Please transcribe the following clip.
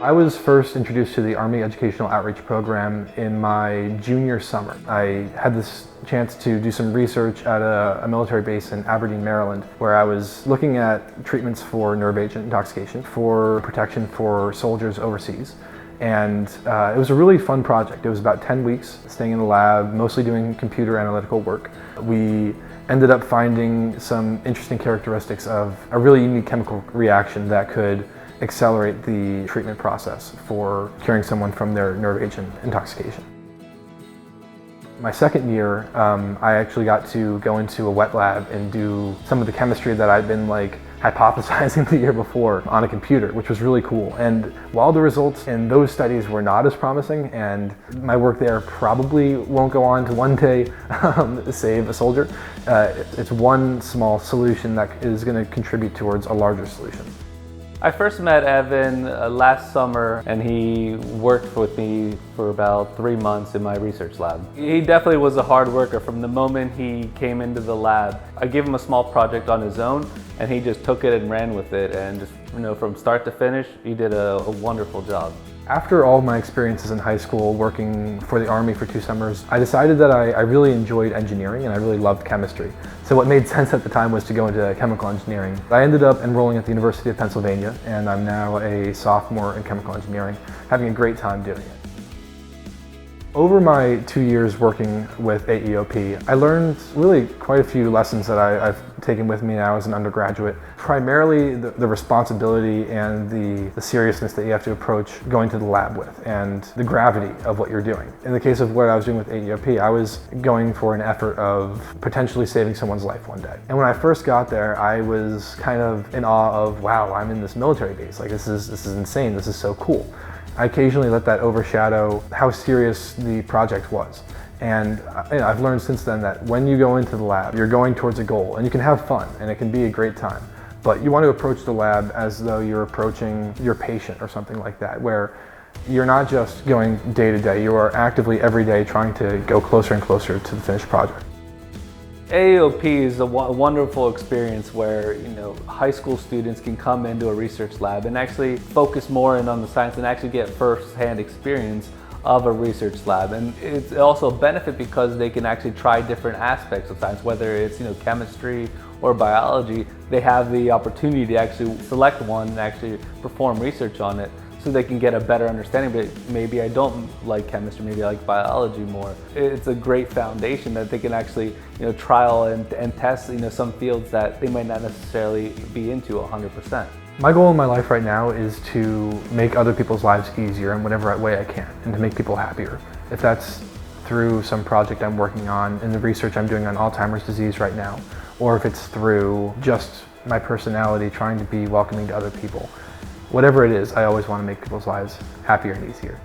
I was first introduced to the Army Educational Outreach Program in my junior summer. I had this chance to do some research at a military base in Aberdeen, Maryland, where I was looking at treatments for nerve agent intoxication for protection for soldiers overseas. And it was a really fun project. It was about 10 weeks staying in the lab, mostly doing computer analytical work. We ended up finding some interesting characteristics of a really unique chemical reaction that could accelerate the treatment process for curing someone from their nerve agent intoxication. My second year, I actually got to go into a wet lab and do some of the chemistry that I'd been hypothesizing the year before on a computer, which was really cool. And while the results in those studies were not as promising, and my work there probably won't go on to one day save a soldier, it's one small solution that is going to contribute towards a larger solution. I first met Evan last summer, and he worked with me for about 3 months in my research lab. He definitely was a hard worker from the moment he came into the lab. I gave him a small project on his own, and he just took it and ran with it, and just, from start to finish, he did a wonderful job. After all my experiences in high school working for the Army for 2 summers, I decided that I really enjoyed engineering and I really loved chemistry. So what made sense at the time was to go into chemical engineering. I ended up enrolling at the University of Pennsylvania, and I'm now a sophomore in chemical engineering, having a great time doing it. Over my 2 years working with AEOP, I learned really quite a few lessons that I've taken with me now as an undergraduate. Primarily the responsibility and the seriousness that you have to approach going to the lab with, and the gravity of what you're doing. In the case of what I was doing with AEOP, I was going for an effort of potentially saving someone's life one day. And when I first got there, I was kind of in awe of, wow, I'm in this military base. This is insane, this is so cool. I occasionally let that overshadow how serious the project was. And I've learned since then that when you go into the lab, you're going towards a goal, and you can have fun, and it can be a great time. But you want to approach the lab as though you're approaching your patient or something like that, where you're not just going day to day, you are actively every day trying to go closer and closer to the finished project. AEOP is a wonderful experience where high school students can come into a research lab and actually focus more in on the science and actually get first-hand experience of a research lab. And it's also a benefit because they can actually try different aspects of science, whether it's chemistry or biology. They have the opportunity to actually select one and actually perform research on it, so they can get a better understanding. But maybe I don't like chemistry, maybe I like biology more. It's a great foundation that they can actually trial and test some fields that they might not necessarily be into 100%. My goal in my life right now is to make other people's lives easier in whatever way I can, and to make people happier. If that's through some project I'm working on, in the research I'm doing on Alzheimer's disease right now, or if it's through just my personality trying to be welcoming to other people. Whatever it is, I always want to make people's lives happier and easier.